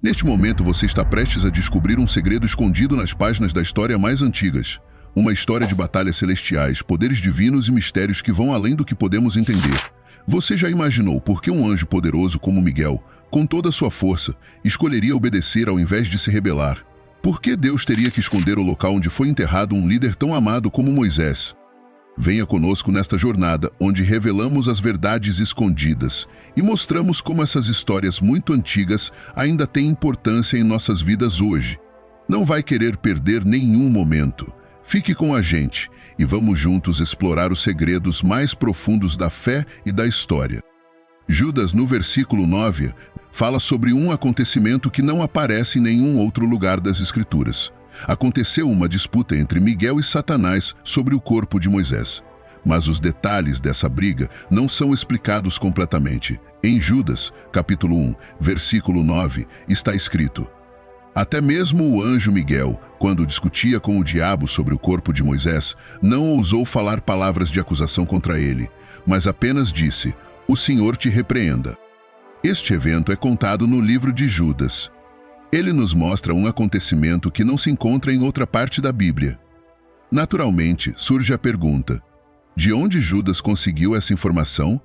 Neste momento você está prestes a descobrir um segredo escondido nas páginas da história mais antigas. Uma história de batalhas celestiais, poderes divinos e mistérios que vão além do que podemos entender. Você já imaginou por que um anjo poderoso como Miguel, com toda a sua força, escolheria obedecer ao invés de se rebelar? Por que Deus teria que esconder o local onde foi enterrado um líder tão amado como Moisés? Venha conosco nesta jornada, onde revelamos as verdades escondidas e mostramos como essas histórias muito antigas ainda têm importância em nossas vidas hoje. Não vai querer perder nenhum momento. Fique com a gente e vamos juntos explorar os segredos mais profundos da fé e da história. Judas, no versículo 9, fala sobre um acontecimento que não aparece em nenhum outro lugar das Escrituras. Aconteceu uma disputa entre Miguel e Satanás sobre o corpo de Moisés. Mas os detalhes dessa briga não são explicados completamente. Em Judas, capítulo 1, versículo 9, está escrito: até mesmo o anjo Miguel, quando discutia com o diabo sobre o corpo de Moisés, não ousou falar palavras de acusação contra ele, mas apenas disse: o Senhor te repreenda. Este evento é contado no livro de Judas. Ele nos mostra um acontecimento que não se encontra em outra parte da Bíblia. Naturalmente, surge a pergunta: de onde Judas conseguiu essa informação?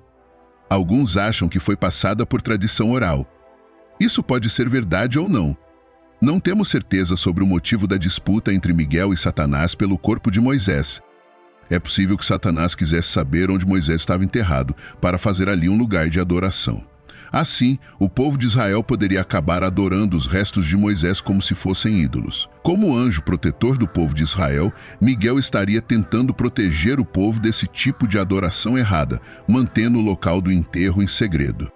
Alguns acham que foi passada por tradição oral. Isso pode ser verdade ou não. Não temos certeza sobre o motivo da disputa entre Miguel e Satanás pelo corpo de Moisés. É possível que Satanás quisesse saber onde Moisés estava enterrado para fazer ali um lugar de adoração. Assim, o povo de Israel poderia acabar adorando os restos de Moisés como se fossem ídolos. Como anjo protetor do povo de Israel, Miguel estaria tentando proteger o povo desse tipo de adoração errada, mantendo o local do enterro em segredo.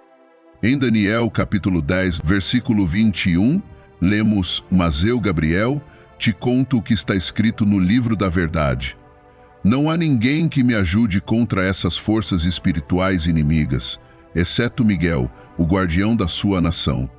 Em Daniel, capítulo 10, versículo 21, lemos: mas eu, Gabriel, te conto o que está escrito no livro da verdade. Não há ninguém que me ajude contra essas forças espirituais inimigas, exceto Miguel, o guardião da sua nação.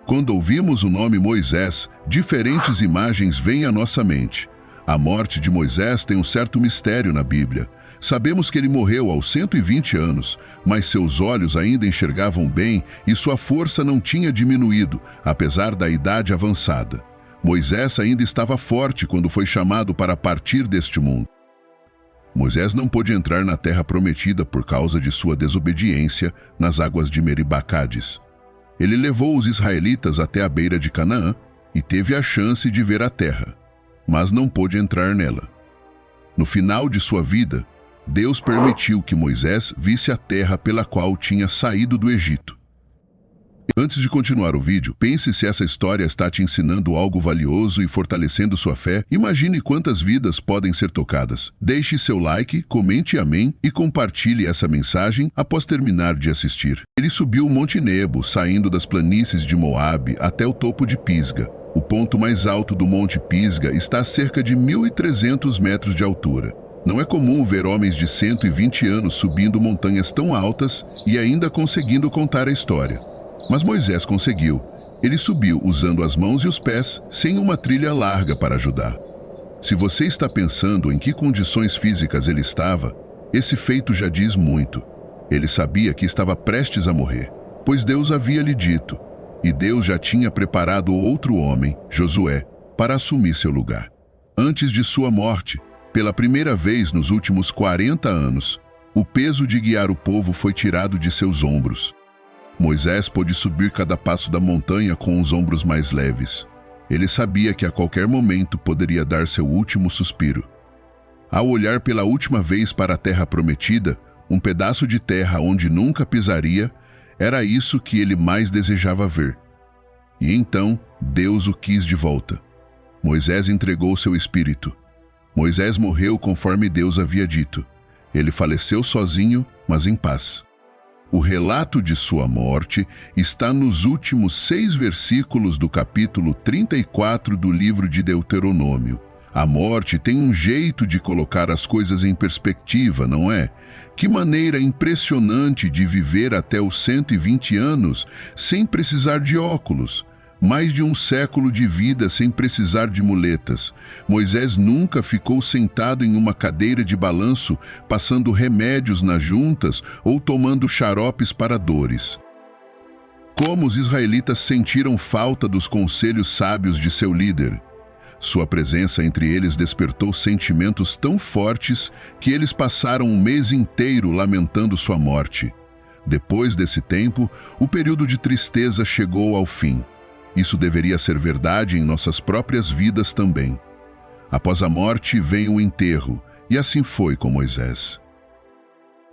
Quando ouvimos o nome Moisés, diferentes imagens vêm à nossa mente. A morte de Moisés tem um certo mistério na Bíblia. Sabemos que ele morreu aos 120 anos, mas seus olhos ainda enxergavam bem e sua força não tinha diminuído, apesar da idade avançada. Moisés ainda estava forte quando foi chamado para partir deste mundo. Moisés não pôde entrar na terra prometida por causa de sua desobediência nas águas de Meribá-Cádiz. Ele levou os israelitas até a beira de Canaã e teve a chance de ver a terra, mas não pôde entrar nela. No final de sua vida, Deus permitiu que Moisés visse a terra pela qual tinha saído do Egito. Antes de continuar o vídeo, pense se essa história está te ensinando algo valioso e fortalecendo sua fé. Imagine quantas vidas podem ser tocadas. Deixe seu like, comente amém e compartilhe essa mensagem após terminar de assistir. Ele subiu o Monte Nebo, saindo das planícies de Moabe até o topo de Pisga. O ponto mais alto do Monte Pisga está a cerca de 1.300 metros de altura. Não é comum ver homens de 120 anos subindo montanhas tão altas e ainda conseguindo contar a história. Mas Moisés conseguiu. Ele subiu usando as mãos e os pés, sem uma trilha larga para ajudar. Se você está pensando em que condições físicas ele estava, esse feito já diz muito. Ele sabia que estava prestes a morrer, pois Deus havia lhe dito, e Deus já tinha preparado outro homem, Josué, para assumir seu lugar. Antes de sua morte, pela primeira vez nos últimos 40 anos, o peso de guiar o povo foi tirado de seus ombros. Moisés pôde subir cada passo da montanha com os ombros mais leves. Ele sabia que a qualquer momento poderia dar seu último suspiro. Ao olhar pela última vez para a terra prometida, um pedaço de terra onde nunca pisaria, era isso que ele mais desejava ver. E então, Deus o quis de volta. Moisés entregou seu espírito. Moisés morreu conforme Deus havia dito. Ele faleceu sozinho, mas em paz. O relato de sua morte está nos últimos 6 versículos do capítulo 34 do livro de Deuteronômio. A morte tem um jeito de colocar as coisas em perspectiva, não é? Que maneira impressionante de viver até os 120 anos sem precisar de óculos. Mais de um século de vida sem precisar de muletas. Moisés nunca ficou sentado em uma cadeira de balanço, passando remédios nas juntas ou tomando xaropes para dores. Como os israelitas sentiram falta dos conselhos sábios de seu líder. Sua presença entre eles despertou sentimentos tão fortes que eles passaram um mês inteiro lamentando sua morte. Depois desse tempo, o período de tristeza chegou ao fim. Isso deveria ser verdade em nossas próprias vidas também. Após a morte vem o enterro, e assim foi com Moisés.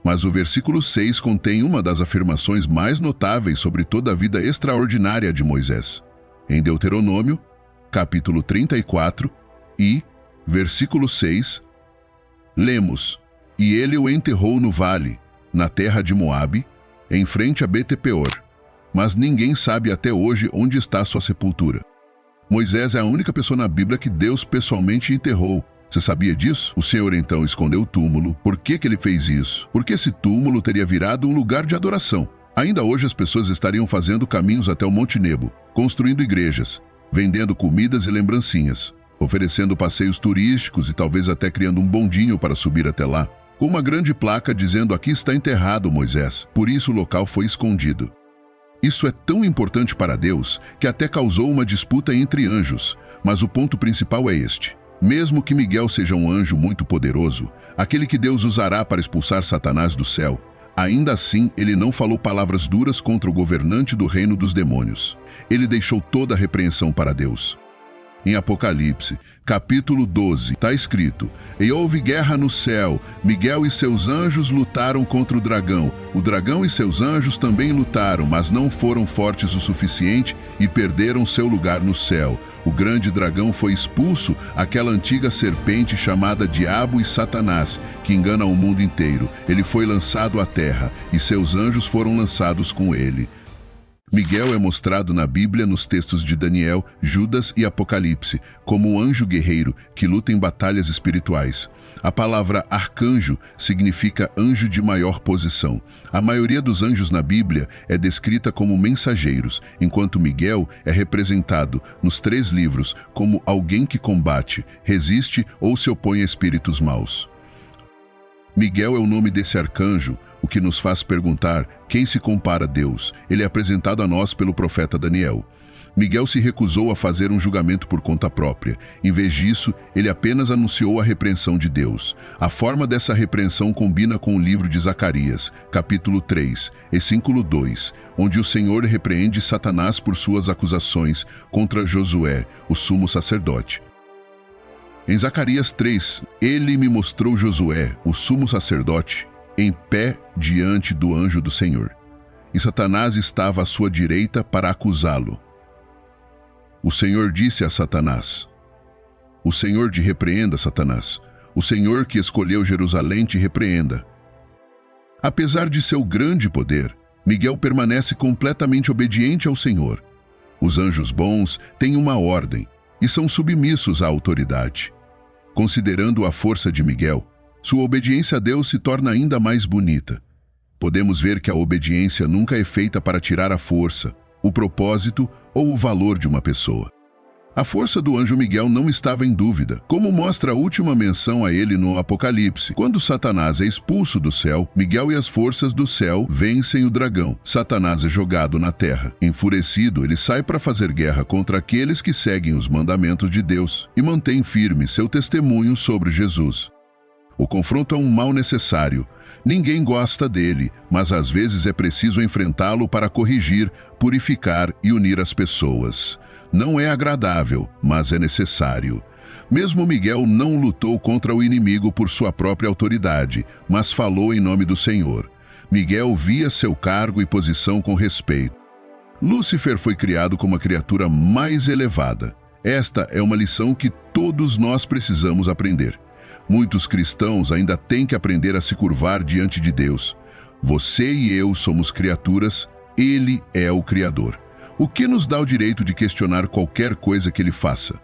Mas o versículo 6 contém uma das afirmações mais notáveis sobre toda a vida extraordinária de Moisés. Em Deuteronômio, capítulo 34 e versículo 6, lemos: E ele o enterrou no vale, na terra de Moabe, em frente a Bet-peor. Mas ninguém sabe até hoje onde está sua sepultura. Moisés é a única pessoa na Bíblia que Deus pessoalmente enterrou. Você sabia disso? O Senhor então escondeu o túmulo. Por que ele fez isso? Porque esse túmulo teria virado um lugar de adoração. Ainda hoje as pessoas estariam fazendo caminhos até o Monte Nebo, construindo igrejas, vendendo comidas e lembrancinhas, oferecendo passeios turísticos e talvez até criando um bondinho para subir até lá, com uma grande placa dizendo: aqui está enterrado Moisés. Por isso o local foi escondido. Isso é tão importante para Deus que até causou uma disputa entre anjos, mas o ponto principal é este. Mesmo que Miguel seja um anjo muito poderoso, aquele que Deus usará para expulsar Satanás do céu, ainda assim ele não falou palavras duras contra o governante do reino dos demônios. Ele deixou toda a repreensão para Deus. Em Apocalipse, capítulo 12, está escrito: E houve guerra no céu, Miguel e seus anjos lutaram contra o dragão e seus anjos também lutaram, mas não foram fortes o suficiente e perderam seu lugar no céu. O grande dragão foi expulso, aquela antiga serpente chamada Diabo e Satanás, que engana o mundo inteiro. Ele foi lançado à terra, e seus anjos foram lançados com ele. Miguel é mostrado na Bíblia nos textos de Daniel, Judas e Apocalipse, como um anjo guerreiro que luta em batalhas espirituais. A palavra arcanjo significa anjo de maior posição. A maioria dos anjos na Bíblia é descrita como mensageiros, enquanto Miguel é representado nos 3 livros como alguém que combate, resiste ou se opõe a espíritos maus. Miguel é o nome desse arcanjo, o que nos faz perguntar quem se compara a Deus. Ele é apresentado a nós pelo profeta Daniel. Miguel se recusou a fazer um julgamento por conta própria. Em vez disso, ele apenas anunciou a repreensão de Deus. A forma dessa repreensão combina com o livro de Zacarias, capítulo 3, versículo 2, onde o Senhor repreende Satanás por suas acusações contra Josué, o sumo sacerdote. Em Zacarias 3, ele me mostrou Josué, o sumo sacerdote, em pé diante do anjo do Senhor. E Satanás estava à sua direita para acusá-lo. O Senhor disse a Satanás: O Senhor te repreenda, Satanás. O Senhor que escolheu Jerusalém te repreenda. Apesar de seu grande poder, Miguel permanece completamente obediente ao Senhor. Os anjos bons têm uma ordem e são submissos à autoridade. Considerando a força de Miguel, sua obediência a Deus se torna ainda mais bonita. Podemos ver que a obediência nunca é feita para tirar a força, o propósito ou o valor de uma pessoa. A força do anjo Miguel não estava em dúvida, como mostra a última menção a ele no Apocalipse. Quando Satanás é expulso do céu, Miguel e as forças do céu vencem o dragão. Satanás é jogado na terra. Enfurecido, ele sai para fazer guerra contra aqueles que seguem os mandamentos de Deus e mantém firme seu testemunho sobre Jesus. O confronto é um mal necessário. Ninguém gosta dele, mas às vezes é preciso enfrentá-lo para corrigir, purificar e unir as pessoas. Não é agradável, mas é necessário. Mesmo Miguel não lutou contra o inimigo por sua própria autoridade, mas falou em nome do Senhor. Miguel via seu cargo e posição com respeito. Lúcifer foi criado como a criatura mais elevada. Esta é uma lição que todos nós precisamos aprender. Muitos cristãos ainda têm que aprender a se curvar diante de Deus. Você e eu somos criaturas, Ele é o Criador. O que nos dá o direito de questionar qualquer coisa que Ele faça?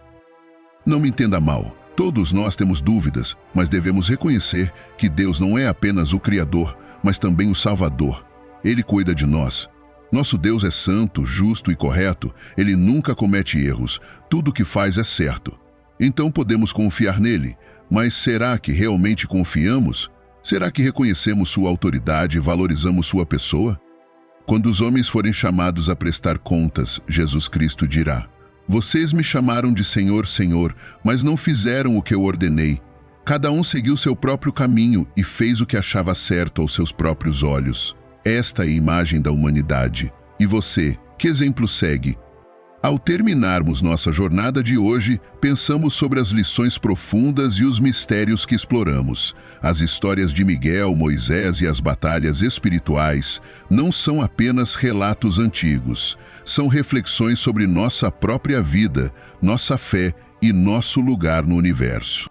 Não me entenda mal. Todos nós temos dúvidas, mas devemos reconhecer que Deus não é apenas o Criador, mas também o Salvador. Ele cuida de nós. Nosso Deus é santo, justo e correto. Ele nunca comete erros. Tudo o que faz é certo. Então podemos confiar nele. Mas será que realmente confiamos? Será que reconhecemos sua autoridade e valorizamos sua pessoa? Quando os homens forem chamados a prestar contas, Jesus Cristo dirá: Vocês me chamaram de Senhor, Senhor, mas não fizeram o que eu ordenei. Cada um seguiu seu próprio caminho e fez o que achava certo aos seus próprios olhos. Esta é a imagem da humanidade. E você, que exemplo segue? Ao terminarmos nossa jornada de hoje, pensamos sobre as lições profundas e os mistérios que exploramos. As histórias de Miguel, Moisés e as batalhas espirituais não são apenas relatos antigos. São reflexões sobre nossa própria vida, nossa fé e nosso lugar no universo.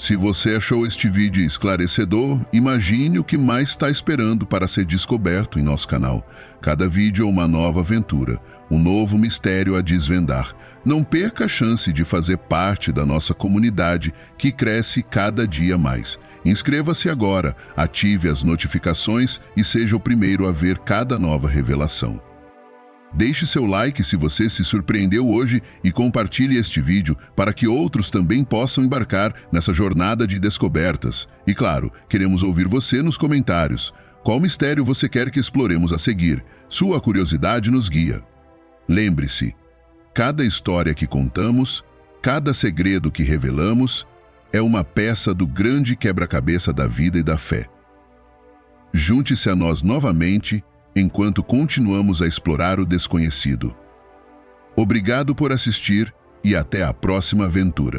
Se você achou este vídeo esclarecedor, imagine o que mais está esperando para ser descoberto em nosso canal. Cada vídeo é uma nova aventura, um novo mistério a desvendar. Não perca a chance de fazer parte da nossa comunidade que cresce cada dia mais. Inscreva-se agora, ative as notificações e seja o primeiro a ver cada nova revelação. Deixe seu like se você se surpreendeu hoje e compartilhe este vídeo para que outros também possam embarcar nessa jornada de descobertas. E claro, queremos ouvir você nos comentários. Qual mistério você quer que exploremos a seguir? Sua curiosidade nos guia. Lembre-se, cada história que contamos, cada segredo que revelamos, é uma peça do grande quebra-cabeça da vida e da fé. Junte-se a nós novamente enquanto continuamos a explorar o desconhecido. Obrigado por assistir e até a próxima aventura.